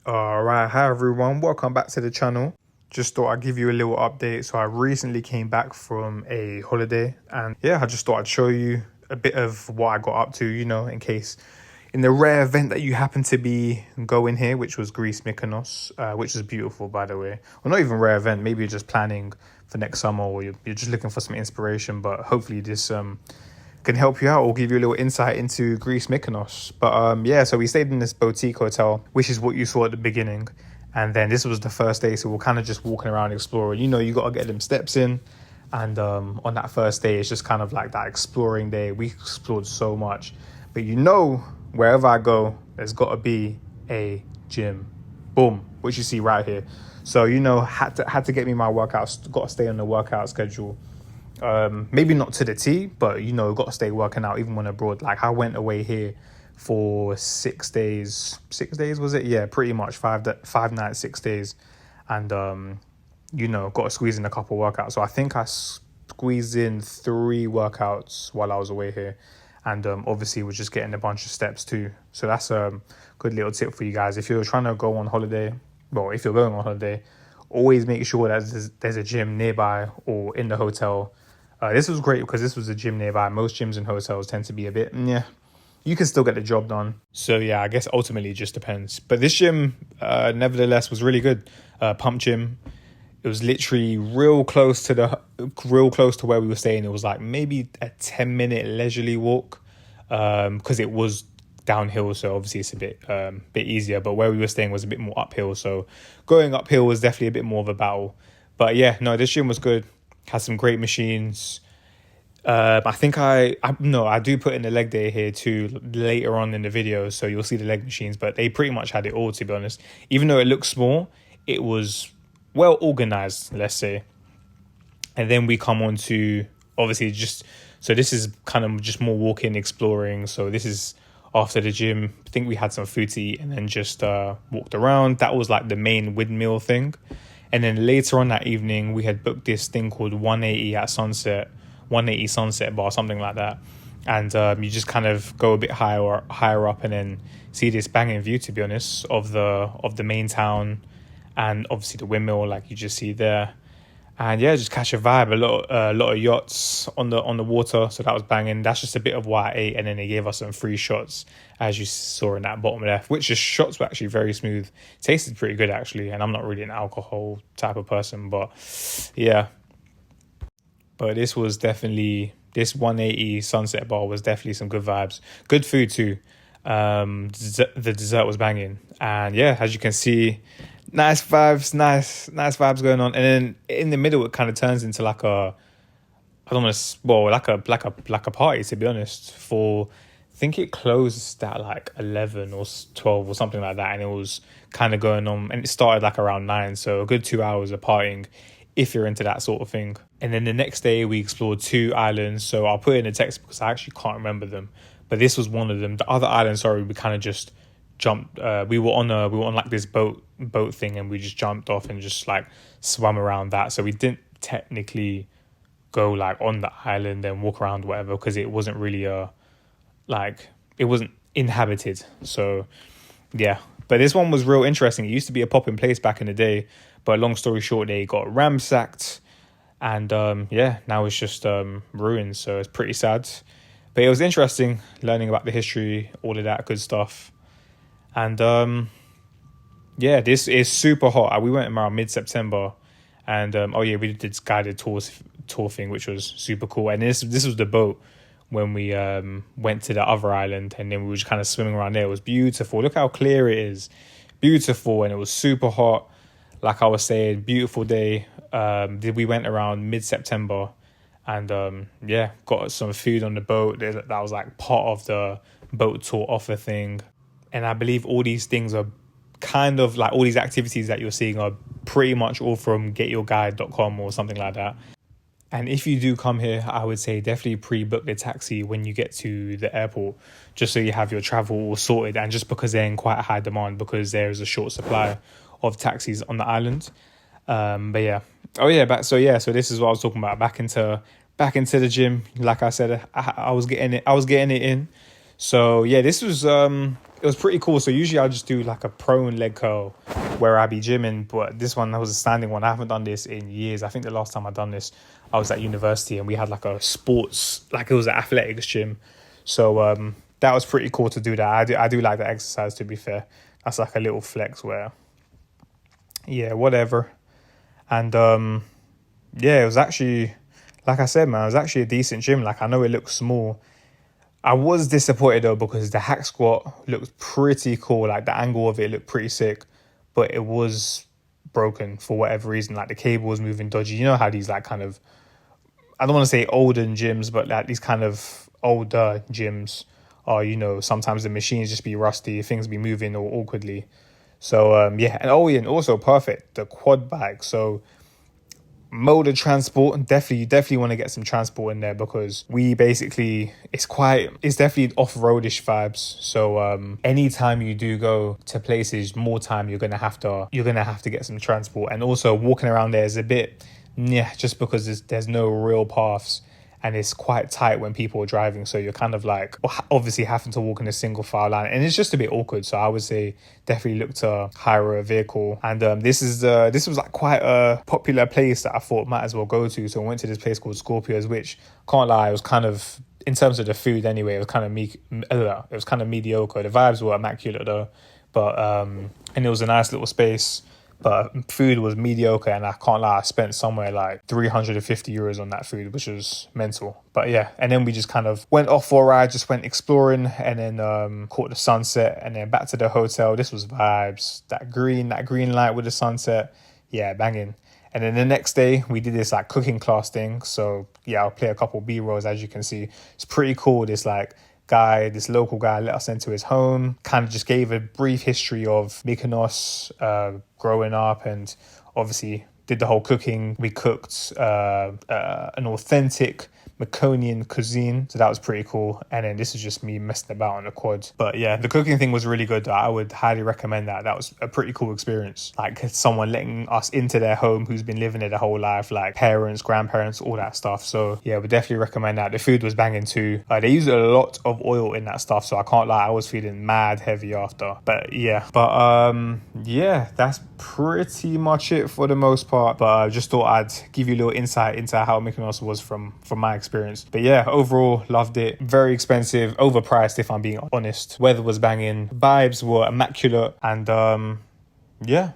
Alright, hi everyone, welcome back to the channel. Just thought I'd give you a little update. So I recently came back from a holiday and yeah, I just thought I'd show you a bit of what I got up to, in case, in the rare event that you happen to be going here, which was Greece, Mykonos, which is beautiful, by the way. Well, not even rare event, maybe you're just planning for next summer or you're just looking for some inspiration, but hopefully this can help you out or give you a little insight into Greece, Mykonos. But yeah, so we stayed in this boutique hotel, which is what you saw at the beginning. And then this was the first day, so we're kind of just walking around exploring. You got to get them steps in. And on that first day, it's just kind of like that exploring day. We explored so much. But wherever I go, there's got to be a gym. Boom, which you see right here. So, had to get me my workouts, got to stay on the workout schedule. Maybe not to the T, but got to stay working out even when abroad. Like I went away here for 6 days. 6 days was it? Yeah, pretty much 5 nights, 6 days, and got to squeeze in a couple workouts. So I think I squeezed in 3 workouts while I was away here, and obviously was just getting a bunch of steps too. So that's a good little tip for you guys if you're trying to go on holiday. Well, if you're going on holiday, always make sure that there's a gym nearby or in the hotel. This was great because this was a gym nearby. Most gyms and hotels tend to be a bit, yeah, you can still get the job done. So yeah, I guess ultimately it just depends. But this gym, nevertheless, was really good. Pump gym. It was literally real close to where we were staying. It was like maybe a 10-minute leisurely walk, because it was downhill, so obviously it's a bit easier. But where we were staying was a bit more uphill, so going uphill was definitely a bit more of a battle. But yeah, no, this gym was good. Has some great machines. I think I do put in the leg day here too later on in the video, so you'll see the leg machines. But they pretty much had it all, to be honest. Even though it looked small, it was well organized, let's say. And then we come on to obviously so this is kind of just more walking, exploring. So this is after the gym. I think we had some food to eat and then just walked around. That was like the main windmill thing. And then later on that evening, we had booked this thing called 180 Sunset Bar, something like that. And you just kind of go a bit higher up and then see this banging view, to be honest, of the main town and obviously the windmill, like you just see there. And yeah, just catch a vibe. A lot of yachts on the water, so that was banging. That's just a bit of what I ate, and then they gave us some free shots, as you saw in that bottom left, which just shots were actually very smooth. Tasted pretty good actually, and I'm not really an alcohol type of person, but yeah. But this 180 Sunset Bar was definitely some good vibes. Good food too. The dessert was banging, and yeah, as you can see, nice vibes going on. And then in the middle, it kind of turns into like a party, to be honest. I think it closed at like 11 or 12 or something like that, and it was kind of going on, and it started like around 9, so a good 2 hours of partying if you're into that sort of thing. And then the next day we explored 2 islands, so I'll put it in the text because I actually can't remember them, but this was one of them. The other island, sorry, we kind of just jumped. We were on like this boat thing, and we just jumped off and just like swam around that. So we didn't technically go like on the island and walk around whatever, because it wasn't really it wasn't inhabited. So yeah, but this one was real interesting. It used to be a popping place back in the day, but long story short, they got ransacked, and yeah, now it's just ruins. So it's pretty sad, but it was interesting learning about the history, all of that good stuff. And yeah, this is super hot. We went around mid-September, and we did this guided tour thing, which was super cool. And this was the boat when we went to the other island, and then we were just kind of swimming around there. It was beautiful. Look how clear it is. Beautiful. And it was super hot. Like I was saying, beautiful day. We went around mid-September, and yeah, got some food on the boat. That was like part of the boat tour offer thing. And I believe all these things are kind of like, all these activities that you're seeing are pretty much all from getyourguide.com or something like that. And if you do come here, I would say definitely pre-book the taxi when you get to the airport, just so you have your travel all sorted. And just because they're in quite a high demand, because there is a short supply of taxis on the island. But yeah. So this is what I was talking about. Back into the gym. Like I said, I was getting it in. So yeah, this was it was pretty cool. So usually I'll just do like a prone leg curl where I be gymming, but this one was a standing one. I haven't done this in years. I think the last time I done this, I was at university and we had like a sports, like it was an athletics gym. So that was pretty cool to do that. I do like the exercise, to be fair. That's like a little flex where, yeah, whatever. And yeah, it was actually, like I said, man, it was actually a decent gym. Like, I know it looks small. I was disappointed though because the hack squat looked pretty cool. Like, the angle of it looked pretty sick, but it was broken for whatever reason. Like, the cable was moving dodgy. You know how these like kind of, I don't want to say olden gyms, but like these kind of older gyms are, you know, sometimes the machines just be rusty, things be moving all awkwardly. So yeah, and oh yeah, and also perfect, the quad bike. So mode of transport, you definitely want to get some transport in there because we basically, it's definitely off-roadish vibes. So anytime you do go to places more time, you're gonna have to get some transport. And also walking around there is a bit, yeah, just because there's no real paths and it's quite tight when people are driving, so you're kind of like obviously having to walk in a single file line, and it's just a bit awkward. So I would say definitely look to hire a vehicle. And this was like quite a popular place that I thought might as well go to. So I went to this place called Scorpios, which, can't lie, it was kind of, in terms of the food anyway, it was kind of mediocre. The vibes were immaculate though, but and it was a nice little space. But food was mediocre, and I can't lie, I spent somewhere like 350 euros on that food, which was mental. But yeah, and then we just kind of went off for a ride, just went exploring, and then caught the sunset, and then back to the hotel. This was vibes. That green light with the sunset, yeah, banging. And then the next day we did this like cooking class thing. So yeah, I'll play a couple B-rolls, as you can see. It's pretty cool. This local guy let us into his home, kind of just gave a brief history of Mykonos growing up, and obviously did the whole cooking. We cooked an authentic Mykonos cuisine, so that was pretty cool. And then this is just me messing about on the quad. But yeah, the cooking thing was really good. I would highly recommend that. That was a pretty cool experience. Like, someone letting us into their home who's been living there the whole life, like parents, grandparents, all that stuff. So yeah, would definitely recommend that. The food was banging too. They used a lot of oil in that stuff, so I can't lie, I was feeling mad heavy after. But yeah, yeah, that's pretty much it for the most part. But I just thought I'd give you a little insight into how Mykonos was from my experience. But yeah, overall loved it. Very expensive, overpriced if I'm being honest. Weather was banging, vibes were immaculate, and yeah,